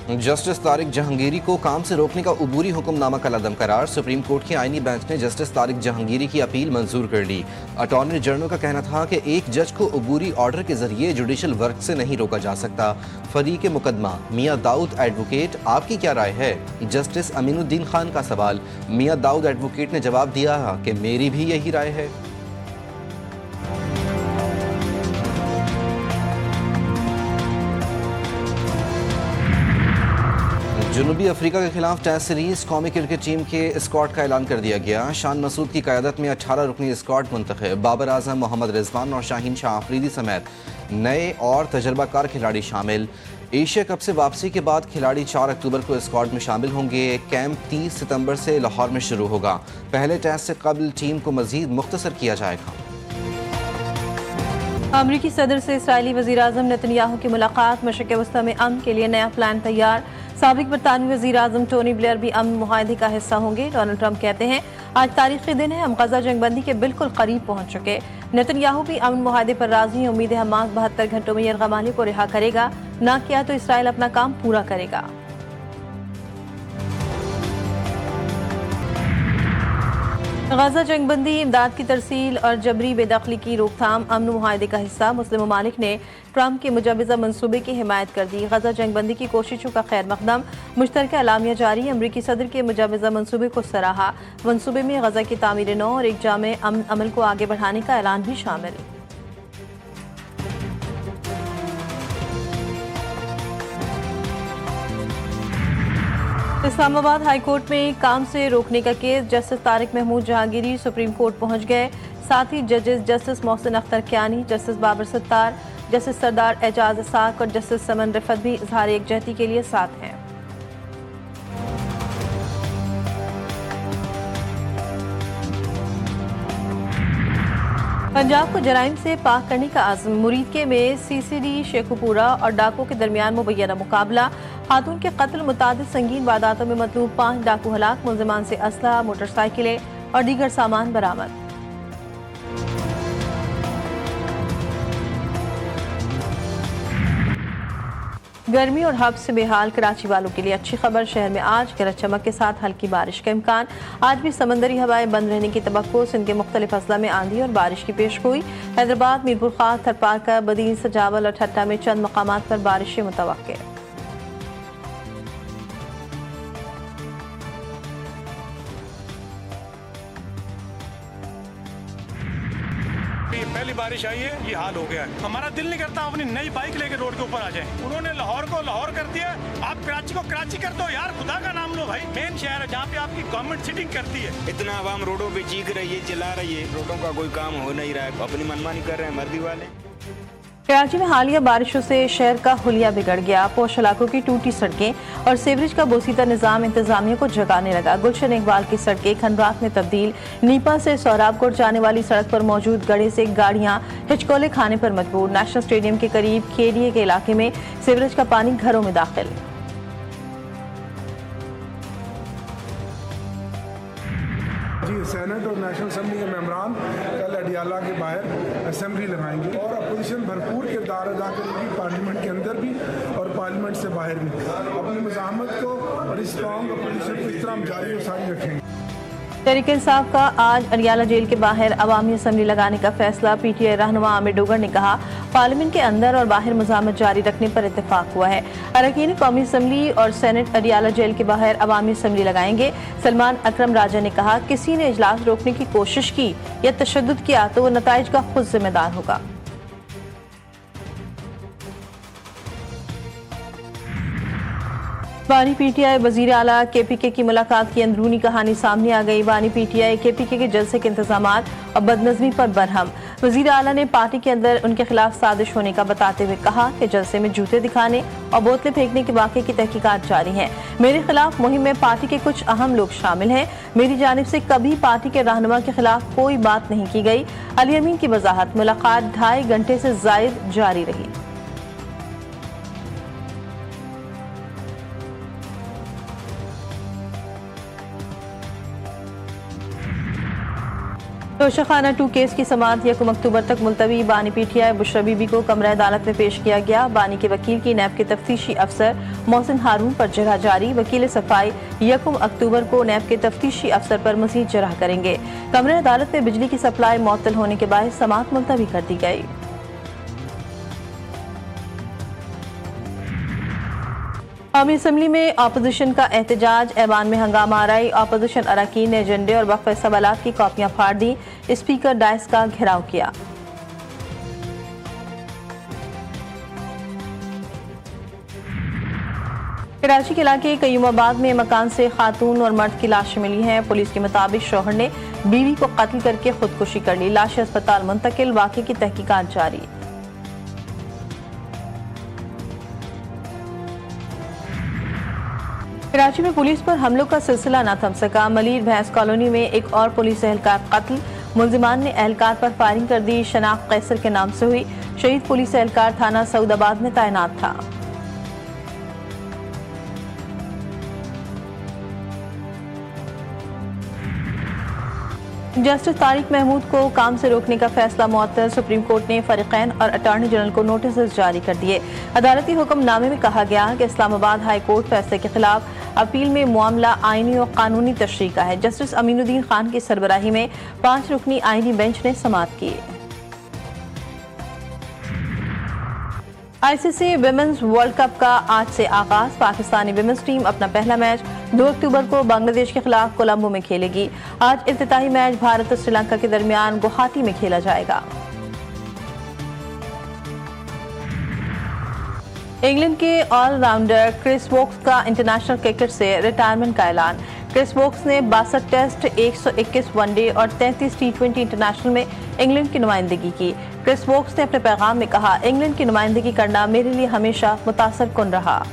Justice Tariq Jahangiri को काम से रोकने का उबूरी हुक्मनामा कलअदम करार। सुप्रीम कोर्ट के आईनी बेंच ने जस्टिस तारिक जहांगीरी की अपील मंजूर कर ली। अटॉर्नी जनरल का कहना था कि एक जज को उबूरी ऑर्डर के जरिए जुडिशल वर्क से नहीं रोका जा सकता। फरीक मुकदमा मियां दाऊद एडवोकेट, आपकी क्या राय है? जस्टिस अमीनुद्दीन खान का सवाल। मियां दाऊद एडवोकेट ने जवाब दिया कि मेरी भी यही राय है। जनूबी अफ्रीका के खिलाफ टेस्ट सीरीज कौमी क्रिकेट टीम के स्क्वाड का ऐलान कर दिया गया। शान मसूद की क़यादत में 18 रुकनी स्क्वाड मुंतखब। बाबर आजम, मोहम्मद रिजवान और शाहीन शाह आफरीदी समेत नए और तजर्बाकार खिलाड़ी शामिल। एशिया कप से वापसी के बाद खिलाड़ी 4 अक्टूबर को स्क्वाड में शामिल होंगे। कैंप 30 सितंबर से लाहौर में शुरू होगा। पहले टेस्ट से कबल टीम को मजीद मुख्तसर किया जाएगा। अमरीकी सदर से इसराइली वज़ीर आज़म नेतन्याहू की मुलाकात। मशरिक़ वस्ता में अमन के लिए नया प्लान तैयार। साबिक बरतानवी वज़ीर आज़म टोनी ब्लेयर भी अमन मुआहदे का हिस्सा होंगे। डोनाल्ड ट्रंप कहते हैं आज तारीखी दिन है, हम गजा जंगबंदी के बिल्कुल करीब पहुंच चुके। नेतन्याहू भी अमन मुआहदे पर राजी हैं। उम्मीद है हमास 72 घंटों में यरगमाली को रिहा करेगा, ना किया तो इसराइल अपना काम पूरा करेगा। गजा जंगबंदी, इमदाद की तरसील और जबरी बेदखली की रोकथाम अमन मुआहदे का हिस्सा। मुस्लिम ममालिक ने ट्रंप के मुजवज़ा मनसूबे की हिमायत कर दी। गजा जंगबंदी की कोशिशों का खैर मकदम। मुश्तरका एलामिया जारी। अमरीकी सदर के मुजवज़ा मनसूबे को सराहा। मनसूबे में गजा की तामीर नौ और एक जामे अमन अमल को आगे बढ़ाने का ऐलान भी शामिल। इस्लामाबाद हाई कोर्ट में काम से रोकने का केस। Justice Tariq Mehmood Jahangiri supreme court पहुंच गए। साथ ही जजेस justice Mohsin Akhtar Kiyani, justice Babar Sattar, justice Sardar Ijaz साक और जस्टिस समन रिफत भी इजहार एकजहती के लिए साथ हैं। पंजाब को जराइम से पाक करने का आज़म। मुरीदके में सीसीडी शेखुपुरा और डाकू के दरमियान मुबैना मुकाबला। खातून के कत्ल मुतादिद संगीन वारदातों में मतलूब 5 डाकू हलाक। मुलजिमान से असला, मोटरसाइकिलें और दीगर सामान बरामद। गर्मी और हब्स से बेहाल कराची वालों के लिए अच्छी खबर। शहर में आज गरज चमक के साथ हल्की बारिश का इम्कान। आज भी समंदरी हवाएं बंद रहने की तवक्को। सिंध के मुख्तलिफ अजला में आंधी और बारिश की पेशगोई। हैदराबाद, मीरपुर खास, थरपारका, बदीन, सजावल और ठट्टा में चंद मकामात पर बारिशें मुतवक्के। पहली बारिश आई है, ये हाल हो गया है। हमारा दिल नहीं करता अपनी नई बाइक लेके रोड के ऊपर आ जाए। उन्होंने लाहौर को लाहौर कर दिया, आप कराची को कराची कर दो यार, खुदा का नाम लो भाई। मेन शहर है जहाँ पे आपकी गवर्नमेंट सिटिंग करती है। इतना आवाम रोडों पे चीख रही है, चिल्ला रही है, रोडों का कोई काम हो नहीं रहा है, अपनी मनमानी कर रहे हैं मर्दी वाले। कराची में हालिया बारिशों से शहर का हुलिया बिगड़ गया। पोश इलाकों की टूटी सड़कें और सीवरेज का बोसीदा निजाम इंतजामिया को जगाने लगा। गुलशन इकबाल की सड़कें खंडरात में तब्दील। नीपा से सोहराबकोट जाने वाली सड़क पर मौजूद गड्ढे से गाड़ियां हिचकोले खाने पर मजबूर। नेशनल स्टेडियम के करीब खेड़िए के इलाके में सीवरेज का पानी घरों में दाखिल। सेनेट और नेशनल असम्बली के मेंबरान कल अडियाला के बाहर असेंबली लगाएंगे और अपोजिशन भरपूर किरदार अदा करेगी, पार्लियामेंट के अंदर भी और पार्लियामेंट से बाहर भी। अपनी मुज़ाहमत को और स्ट्रॉन्ग अपोजिशन को इस तरह हम जारी और सारी रखेंगे। तहरीक इंसाफ का आज अडियाला जेल के बाहर अवामी असम्बली लगाने का फैसला। पीटीआई रहनुमा आमिर डोगर ने कहा पार्लियामेंट के अंदर और बाहर मुज़ाहमत जारी रखने पर इत्तेफाक हुआ है। अरकान कौमी असम्बली और सेनेट अडियाला जेल के बाहर अवामी असम्बली लगाएंगे। सलमान अकरम राजा ने कहा किसी ने इजलास रोकने की कोशिश की या तशद्दुद किया तो वो नताइज का खुद जिम्मेदार होगा। बानी पीटीआई वजीर आला केपीके की मुलाकात की अंदरूनी कहानी सामने आ गई। बानी पीटीआई केपीके के जलसे के इंतजामात और बदनज़मी पर बरहम। वजीर आला ने पार्टी के अंदर उनके खिलाफ साजिश होने का बताते हुए कहा कि जलसे में जूते दिखाने और बोतलें फेंकने के वाक़े की तहकीकात जारी है। मेरे खिलाफ मुहिम में पार्टी के कुछ अहम लोग शामिल हैं। मेरी जानिब से कभी पार्टी के रहनुमा के खिलाफ कोई बात नहीं की गई। अली अमीन की वजाहत। मुलाकात 2.5 घंटे से ज़ायद जारी रही। तोशाखाना 2 केस की समाअत 1 अक्टूबर तक मुलतवी। बानी पीटीआई बुशरा बीबी को कमरा अदालत में पेश किया गया। बानी के वकील की नैब के तफ्तीशी अफसर मोहसिन हारून पर जरह जारी। वकील सफाई 1 अक्टूबर को नैब के तफ्तीशी अफसर पर मजीद जरह करेंगे। कमरा अदालत में बिजली की सप्लाई मुअत्तल होने के बाद समाअत मुलतवी कर दी गई। कौमी असम्बली में अपोजिशन का एहतजाज, ऐवान में हंगामा आराई। अपोजिशन अरकान ने एजेंडे और वक्फ सवालात की कॉपियां फाड़ दी। स्पीकर डायस का घेराव किया। कराची के इलाके कयूमाबाद में मकान से खातून और मर्द की लाशें मिली हैं। पुलिस के मुताबिक शौहर ने बीवी को कत्ल करके खुदकुशी कर ली। लाशें अस्पताल मुंतकिल, वाक़े की तहकीकात जारी। कराची में पुलिस पर हमलों का सिलसिला न थम सका। मलीर भैंस कॉलोनी में एक और पुलिस एहलकार कत्ल। मुलजिमान ने एहलकार पर फायरिंग कर दी। शनाख्त कैसर के नाम से हुई। शहीद पुलिस एहलकार थाना सऊदाबाद में तैनात था। जस्टिस तारिक महमूद को काम से रोकने का फैसला मुअत्तल। सुप्रीम कोर्ट ने फरीकैन और अटॉर्नी जनरल को नोटिस जारी कर दिए। अदालती हुक्मनामे में कहा गया कि इस्लामाबाद हाई कोर्ट फैसले के खिलाफ अपील में मामला आईनी और कानूनी तशरीह का है। जस्टिस अमीनुद्दीन खान की सरबराही में 5 रुकनी आईनी बेंच ने समाअत की। आईसीसी विमेंस वर्ल्ड कप का आज से आगाज। पाकिस्तानी विमेंस टीम अपना पहला मैच 2 अक्टूबर को बांग्लादेश के खिलाफ कोलंबो में खेलेगी। आज इफ्तिताही मैच भारत और श्रीलंका के दरमियान गुवाहाटी में खेला जाएगा। इंग्लैंड के ऑलराउंडर क्रिस वोक्स का इंटरनेशनल क्रिकेट से रिटायरमेंट का ऐलान। क्रिस वोक्स ने 62 टेस्ट, 121 वनडे और 33 T20 इंटरनेशनल में इंग्लैंड की नुमाइंदगी की। क्रिस वोक्स ने अपने पैगाम में कहा, इंग्लैंड की नुमाइंदगी करना मेरे लिए हमेशा मुतासर कुन रहा।